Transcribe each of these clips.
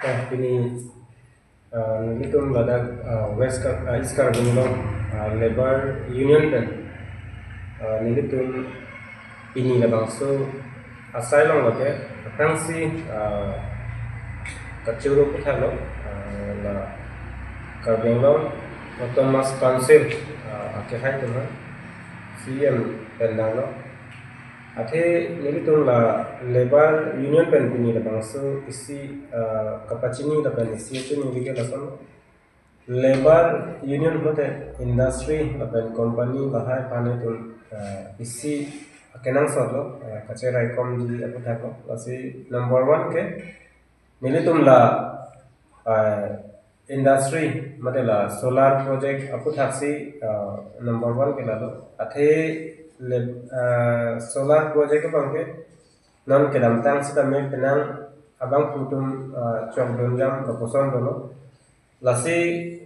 ini nilitum ladak East Carbon Labor Union pen nilitum ini labang so asylum lage tangsi kacuru puthalo la Carbon Thomas Council akhirnya itu CM pendalo Ate nilitum la labor union pen pini la bangso isi kapacini la pen isi itu nilike la son labor union hote industry la pen company la hai pane tum isi kenang solo kacera ikom di aku thako lasi number 1 ke nilitum la industry mate la solar project aku thaksi number 1 ke la ate solar project ke bangke non ke dalam tang sita me penang abang putum chong donjam loposon dolo lasi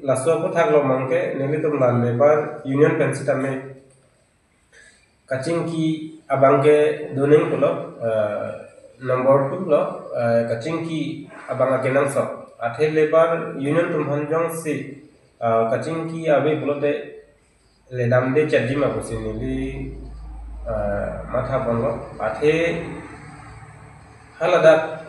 laso ko thak lo mangke neli tum la labor union pen sita me kaching ki abang ke doning pulo number 2 lo kaching ki abang akenang so athe labor union tum hanjong si kaching ki abe pulote le dam de chadji ma bosini li matha bongo athe halada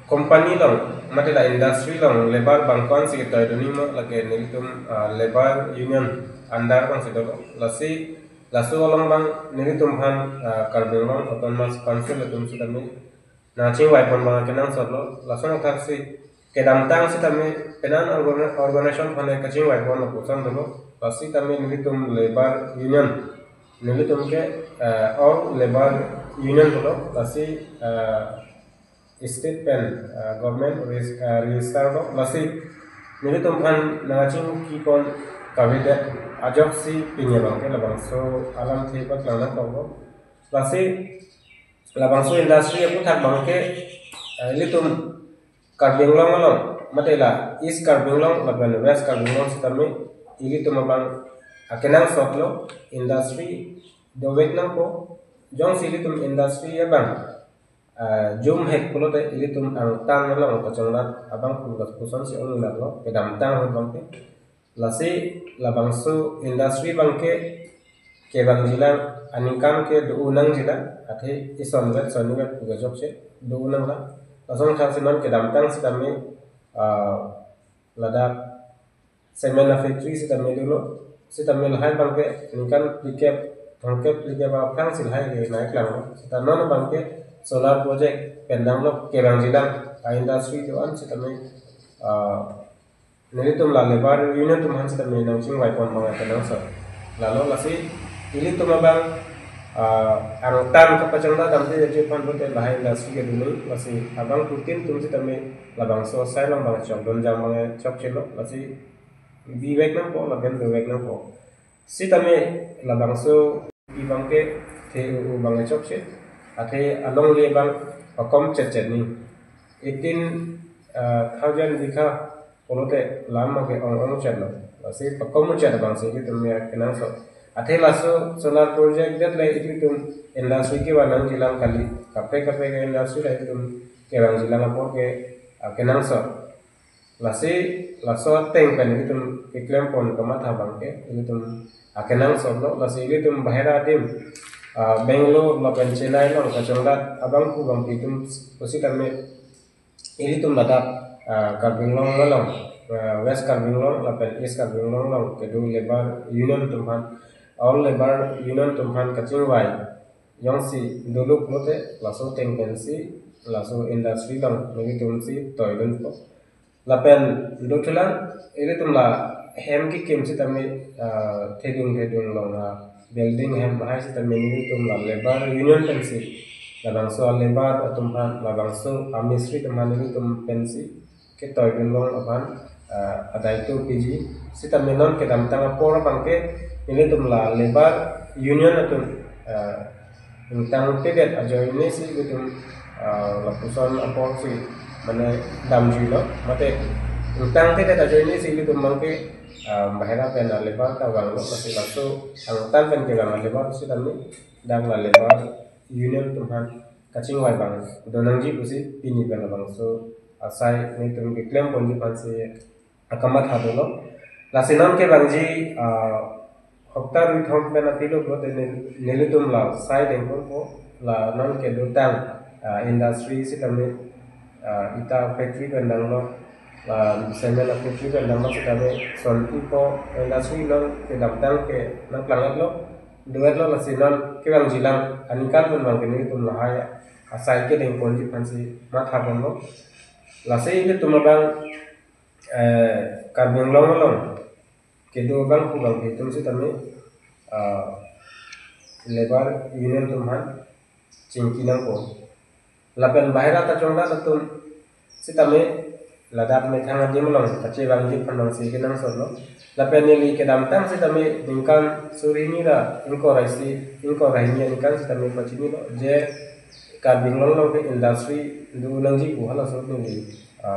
company long matela industry long labor bangkon si toy doni mo lage nilitum labor union andar bang sido lasi lasu long bang nilitum han karbon long autonomous council tum sidami na ching wai pon bang kenang solo lasu taksi kedam tang sidami penan organization phane kaching wai pon lo pusan dolo lasi tami nilitum labor union nilitum ke all labor union holo lasi state pen government register lo lasi nilitum kan nangaching kipon kavide ajok si pinya bang ke labang so alam thibat lana ko lasi labang so industry aku thak bang ke nilitum karbeng long matela east karbeng long laban west karbeng long sitame nilitum bang akenang sotlo industry dowek nang ko jong silitum industry ya bang jum hek pulo te ilitum ang tang long ko chonglat abang pulo puson si ong lo kedam tang ho bang ke lasi labang su industry bang ke bang jilang anikam ke do unang jila athe ison wet soniwet puga job se do unang la lasong thang siman kedam tang sidame ladak semena factory sidame dulu sidame lahai bang ke anikam dikep bangke plike ba phang sil hai le nai klang sita non bangke solar project pendang lo ke bang jilang industry to an sita me nelitum la labor union tum han sita me nang ching wai pon bang ka nang sa lalo lasi ini tum bang ang tan ka pachang da dam te je pan bote lahai industry ke dulu lasi abang putin tum sita me labang so sai long bang chok don jam bang chok chelo lasi biwek nang ko la ben biwek nang ko sita me labang so ibang ke the ubang chok che athe along le bang pakom chet ni 18000 dikha polote lamma ke ong chet lo se pakom chet bang se ki tum ya kenang so athe laso solar project that le itu tum industry ke wanang jilang kali kape ke industry le tum ke bang jilang apo ke kenang so lasi laso teng kan itu iklem pon kamatha bang ke itu tum akenang solo lasi itu tum bahera dim Bangalore lapan Chennai long kaconglat abang ku bang pitum posi kami ini tum batak karbing long west karbing long lapan east karbing long kedu labor union tumhan all labor union tumhan kacing wai yang si dulu klote laso teng pensi laso industry long lagi tum si toydun po lapan dotelan ini tum la hem ki kem si tami thedung long building hem bahai si tami ni tum la labor union pensi labang so labor tumhan labang so amistri tumhan ni tum pensi ke toydun long apan adai tu pg si tami non ke dam tanga por bangke ini tum la labor union atum tang tedet ajo ini si tum lapusan apor si mana dam julo mate utang tedet ajo ini si tum bangke bahera pen lebar ka wang lo kasi laso ang tan pen ke wang lebar si tami dang la lebar union tumhan kaching wai bang donang ji pusi pini pen bang so asai ni tum ke claim pon ji pansi akamat hadolo la sinan ke bangji hokta ru thom pe na tilo ko de nelitum la sai den ko la non ke dutang industry si tame ita factory kan dang lo la semen la factory kan dang lo si tame son ipo industry lo ke dang ke na plangat lo duet lo la sinan ke bangji lang anikan pon bang ke nelitum la haya asai ke den pon ji pansi matha pon lo la sei ke tumabang karbon long kedo bang ku bang hitung si tame lebar union tumhan cingkinang ko lapen bahira ta chongda tum si tame ladak me thang dim long kache bang ji phanang si kinang so lo lapen ni ke dam tang si tame dingkan surini ra inko raisi inko rahinya dingkan si tame pachini lo je karbon long ke industry du nang ji ku hala so ni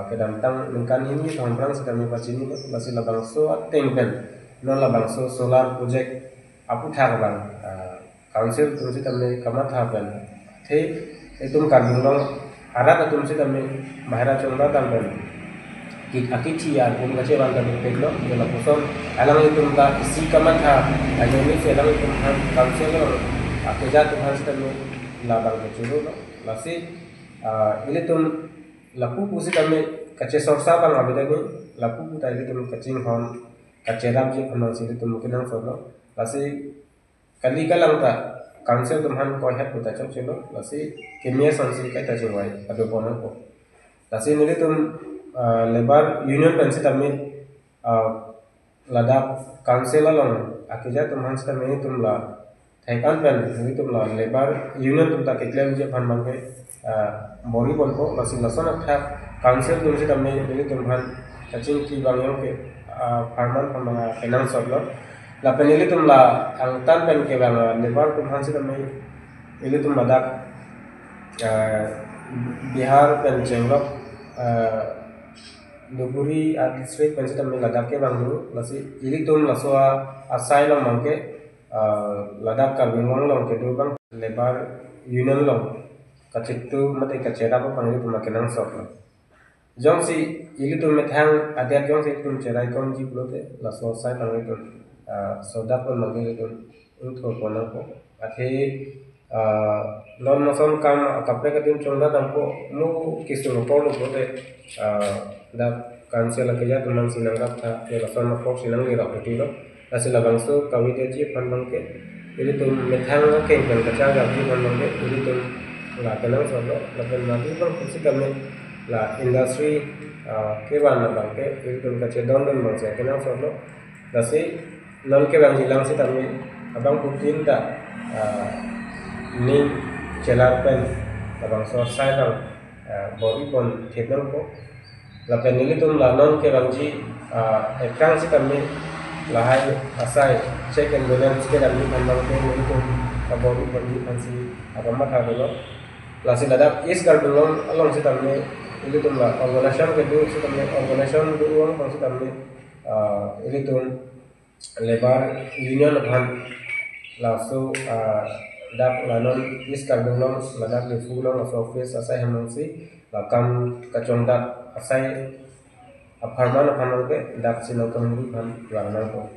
kedam tang dingkan ini thomprang si tame pachini lo lasi labang so tengpen non labang so solar project apu thak bang council tum si tame kamat hapen the itum karbon long arat tum si tame bahira chongda tampen ki akiti ya kum kache bang ka peklo de la poson alang itum ta isi kamat ha ajoni se alang itum han council lo akeja tum han si tame labang ke churu lo lasi ile tum lapu pusi tame kache sorsa bang abidani lapu ta ile tum kaching hom kache ram ji phanang si tum kinang so lo lasi kali kalang ta council tumhan ko hat puta chok chelo lasi kimia sansi kai ta jwai ado bono ko lasi nili tum labor union pensi tamme ladak council along akija tumhan sta me tum la thaikan pen nili tum la labor union tum ta ke claim je phan mangke bori bon ko lasi lasona tha council tum si tamme nili tumhan kaching ki bangyong ke farman phamanga finance soblo la penili tum la ang tan pen ke bang lebar tum hansi tum ili tum badak Bihar pen chenglok Duguri district pen tum ladak ke bang dulu lasi ili tum laswa asai long mangke ladak ka bingong long ke du bang lebar union long kachik tu mate kachera pa pang tum makenang sok lo jong si ili tum methang adet jong si tum cherai kon ji blote laswa sai pang tum soda pun mangke itu untuk kono ko athe non mosam kam kapre ka din chonda dam ko mu kisu no polo ko te da cancel ke ja tuman sinang rap tha ye la son ko sinang ni rap ti lo asila bangso kawite ji pan mangke ili tum methang ke kan ka cha ga ji pan mangke ili tum la kanang so lo la pen ma bi bang kusi kamme la industry ke ban na bangke ili tum ka che don don bang se kanang so lo lasi non ke bang jilang si tami abang putin ta ni celar pen abang so sai bang bori pon thedang ko la pen ni tum la non ke bang ji ekang si tami la hai asai check and balance ke dami kan bang ke ni tum ka bori pon ji kan si abang ma tha lo la si ladak is kar belum along si tami ini tum la organization ke du si tami organization du uang kan si tami ini tum lebar union han laso dak lanon is karbon ladak de fulong of office asai hamangsi lakam kachong dak asai aparman phanong ke dak sinokam han rana ko